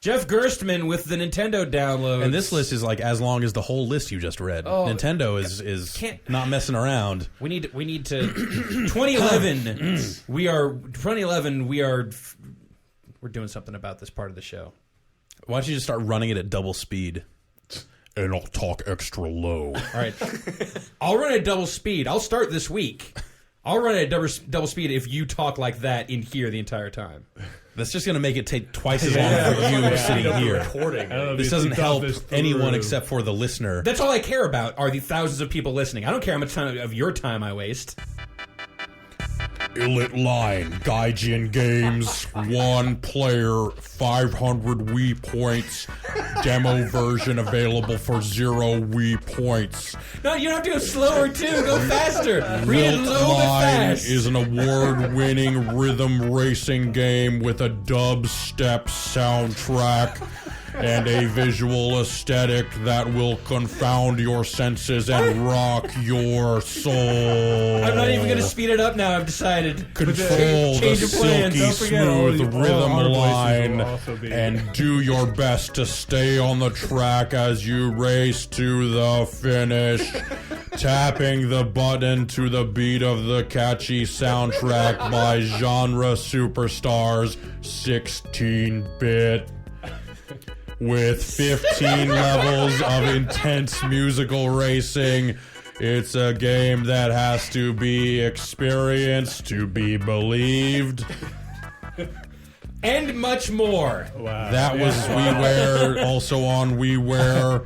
Jeff Gerstmann with the Nintendo downloads. And this list is like as long as the whole list you just read. Oh, Nintendo is not messing around. We need to 2011. We're doing something about this part of the show. Why don't you just start running it at double speed? And I'll talk extra low. All right. I'll run at double speed. I'll start this week. I'll run at double speed if you talk like that in here the entire time. That's just going to make it take twice as long for you sitting here. This doesn't help anyone except for the listener. That's all I care about are the thousands of people listening. I don't care how much time of your time I waste. Illit Line, Gaijin Games, 1 player, 500 Wii points, demo version available for 0 Wii points. No, you don't have to go slower too. Go faster. Read it a little bit Line fast. is an award-winning rhythm racing game with a dubstep soundtrack and a visual aesthetic that will confound your senses and rock your soul. I'm not even going to speed it up now. I've decided. Control the Change of plans. silky Don't forget smooth rhythm line be. and do your best to stay on the track as you race to the finish. Tapping the button to the beat of the catchy soundtrack by genre superstars 16-bit. With 15 levels of intense musical racing, it's a game that has to be experienced to be believed. And much more. Wow. That was WiiWare, also on WiiWare.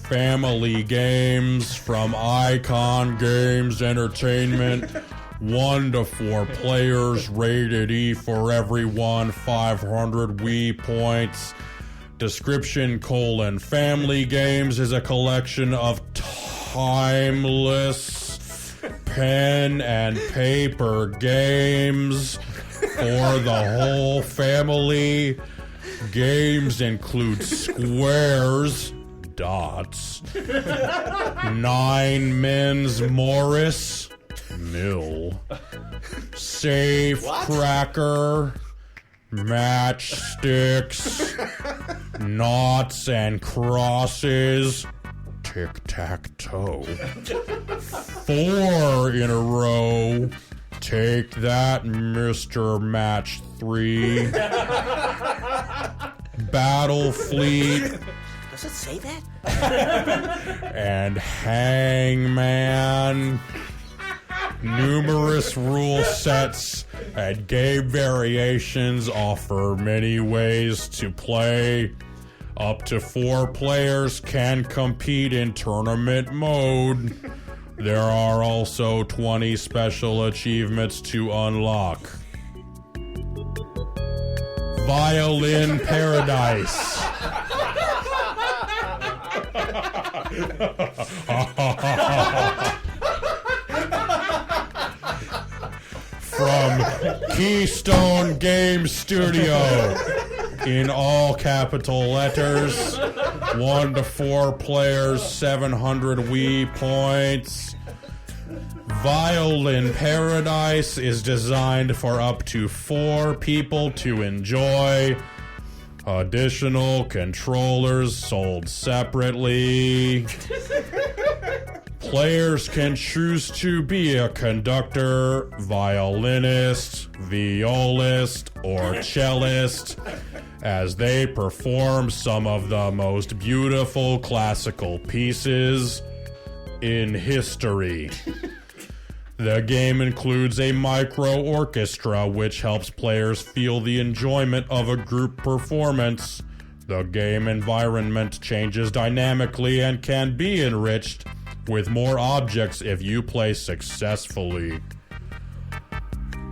Family games from Icon Games Entertainment. 1 to 4 players, rated E for everyone, 500 Wii points. Description: Family Games is a collection of timeless pen and paper games for the whole family. Games include Squares, Dots, 9 Men's Morris, Mill, Safe Cracker, Matchsticks, Noughts and Crosses, Tic-Tac-Toe. 4 in a row. Take that, Mr. Match 3. Battle Fleet. Does it say that? And Hangman. Numerous rule sets and game variations offer many ways to play. Up to 4 players can compete in tournament mode. There are also 20 special achievements to unlock. Violin Paradise. From Keystone Game Studio, in all capital letters. 1 to 4 players, 700 Wii points. Violin Paradise is designed for up to 4 people to enjoy. Additional controllers sold separately. Players can choose to be a conductor, violinist, violist, or cellist as they perform some of the most beautiful classical pieces in history. The game includes a micro orchestra which helps players feel the enjoyment of a group performance. The game environment changes dynamically and can be enriched with more objects if you play successfully.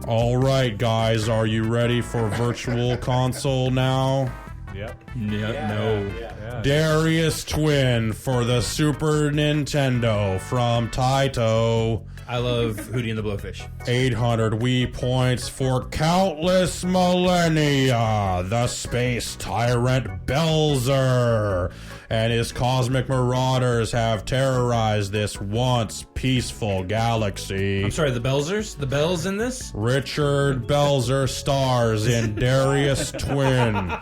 Alright guys, are you ready for Virtual Console now? Yep. No. Darius Twin for the Super Nintendo from Taito. I love Hootie and the Blowfish. 800 Wii points for countless millennia. The space tyrant Belzer and his cosmic marauders have terrorized this once peaceful galaxy. I'm sorry, the Belzers? The Bells in this? Richard Belzer stars in Darius Twin.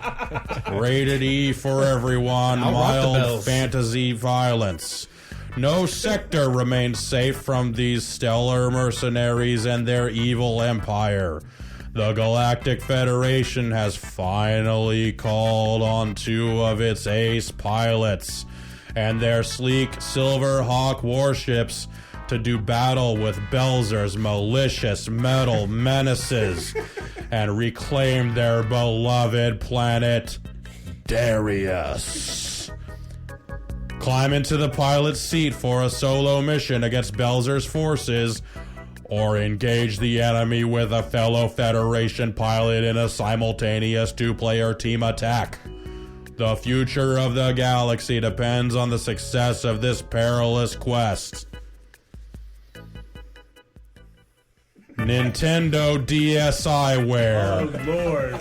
Rated E for everyone. I'll rock the Mild bells. fantasy violence. No sector remains safe from these stellar mercenaries and their evil empire. The Galactic Federation has finally called on 2 of its ace pilots and their sleek Silver Hawk warships to do battle with Belzer's malicious metal menaces and reclaim their beloved planet, Darius. Climb into the pilot's seat for a solo mission against Belzer's forces, or engage the enemy with a fellow Federation pilot in a simultaneous 2-player team attack. The future of the galaxy depends on the success of this perilous quest. Nintendo DSiWare. Oh, Lord.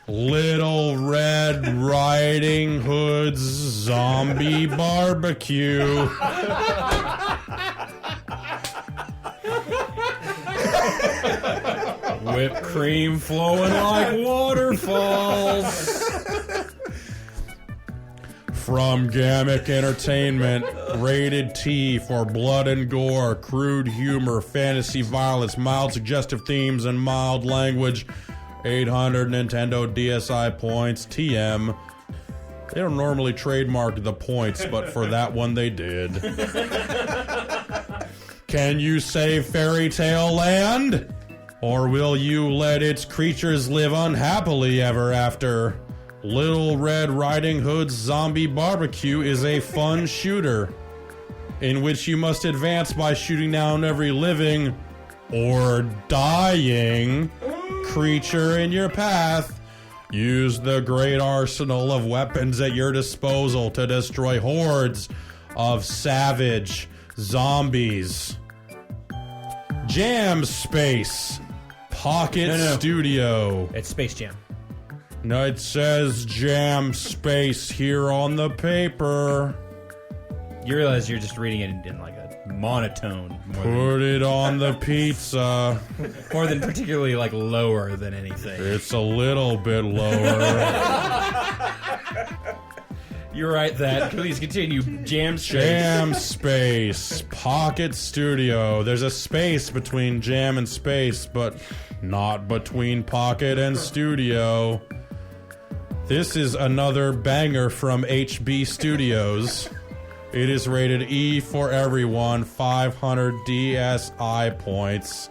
Little Red Riding Hood's Zombie Barbecue. Whipped cream flowing like waterfalls. From Gamic Entertainment, rated T for blood and gore, crude humor, fantasy violence, mild suggestive themes, and mild language. 800 Nintendo DSi points, TM. They don't normally trademark the points, but for that one they did. Can you save Fairy Tale Land? Or will you let its creatures live unhappily ever after? Little Red Riding Hood's Zombie Barbecue is a fun shooter in which you must advance by shooting down every living or dying creature in your path. Use the great arsenal of weapons at your disposal to destroy hordes of savage zombies. Jam Space Pocket Studio. It's Space Jam. No, it says Jam Space here on the paper. You realize you're just reading it in like a monotone Put it on the pizza. more than particularly like lower than anything. It's a little bit lower. You're right. That please continue. Jam Space. Jam Space Pocket Studio. There's a space between Jam and Space, but not between Pocket and Studio. This is another banger from HB Studios. It is rated E for everyone, 500 DSi points.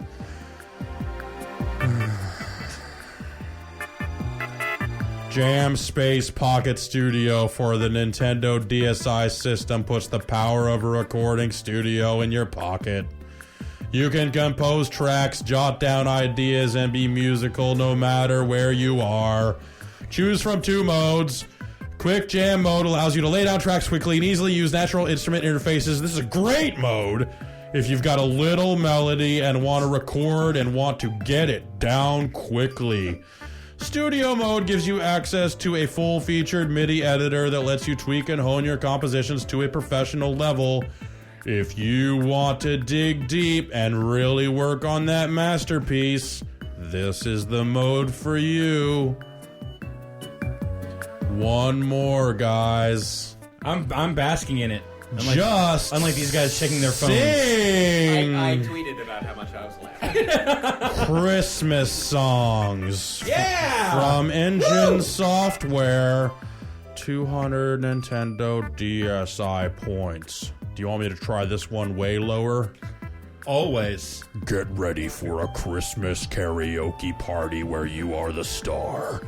Jam Space Pocket Studio for the Nintendo DSi system puts the power of a recording studio in your pocket. You can compose tracks, jot down ideas, and be musical no matter where you are. Choose from 2 modes. Quick Jam mode allows you to lay down tracks quickly and easily use natural instrument interfaces. This is a great mode if you've got a little melody and want to record and want to get it down quickly. Studio mode gives you access to a full-featured MIDI editor that lets you tweak and hone your compositions to a professional level. If you want to dig deep and really work on that masterpiece, this is the mode for you. One more, guys. I'm basking in it. Unlike these guys checking their phones. Sing I tweeted about how much I was laughing. Christmas songs. Yeah! From Engine Software. 200 Nintendo DSi points. Do you want me to try this one way lower? Always. Get ready for a Christmas karaoke party where you are the star.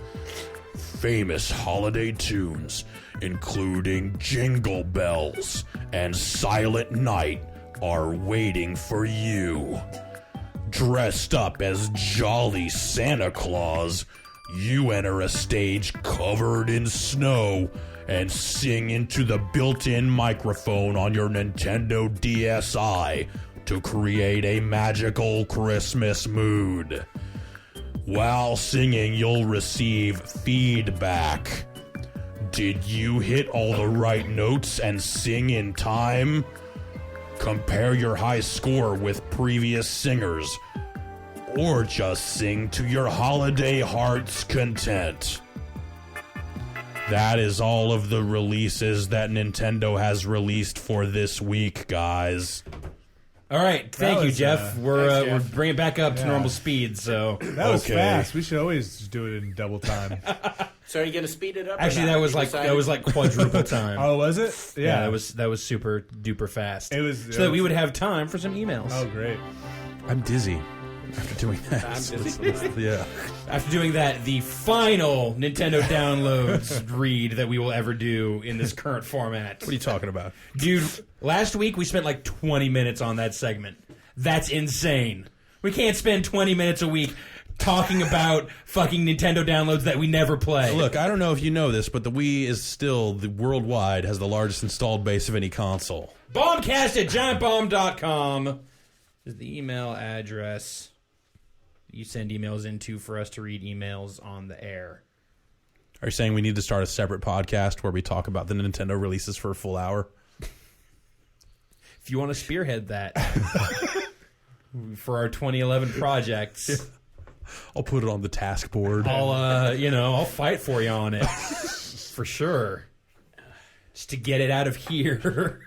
Famous holiday tunes, including Jingle Bells and Silent Night, are waiting for you. Dressed up as Jolly Santa Claus, you enter a stage covered in snow and sing into the built-in microphone on your Nintendo DSi to create a magical Christmas mood. While singing, you'll receive feedback. Did you hit all the right notes and sing in time? Compare your high score with previous singers, or just sing to your holiday heart's content. That is all of the releases that Nintendo has released for this week, guys. All right, thank you, Jeff. We're bringing it back up to normal speed. So that was fast. We should always do it in double time. So are you going to speed it up? Actually, that was like quadruple time. Oh, was it? Yeah, that was super duper fast. It was so that we would have time for some emails. Oh, great! I'm dizzy after doing that. Yeah. After doing that, the final Nintendo downloads read that we will ever do in this current format. What are you talking about? Dude, last week we spent like 20 minutes on that segment. That's insane. We can't spend 20 minutes a week talking about fucking Nintendo downloads that we never play. Look, I don't know if you know this, but the Wii is still worldwide has the largest installed base of any console. Bombcast at giantbomb.com is the email address you send emails into for us to read emails on the air. Are you saying we need to start a separate podcast where we talk about the Nintendo releases for a full hour? If you want to spearhead that for our 2011 projects, I'll put it on the task board. I'll fight for you on it for sure. Just to get it out of here.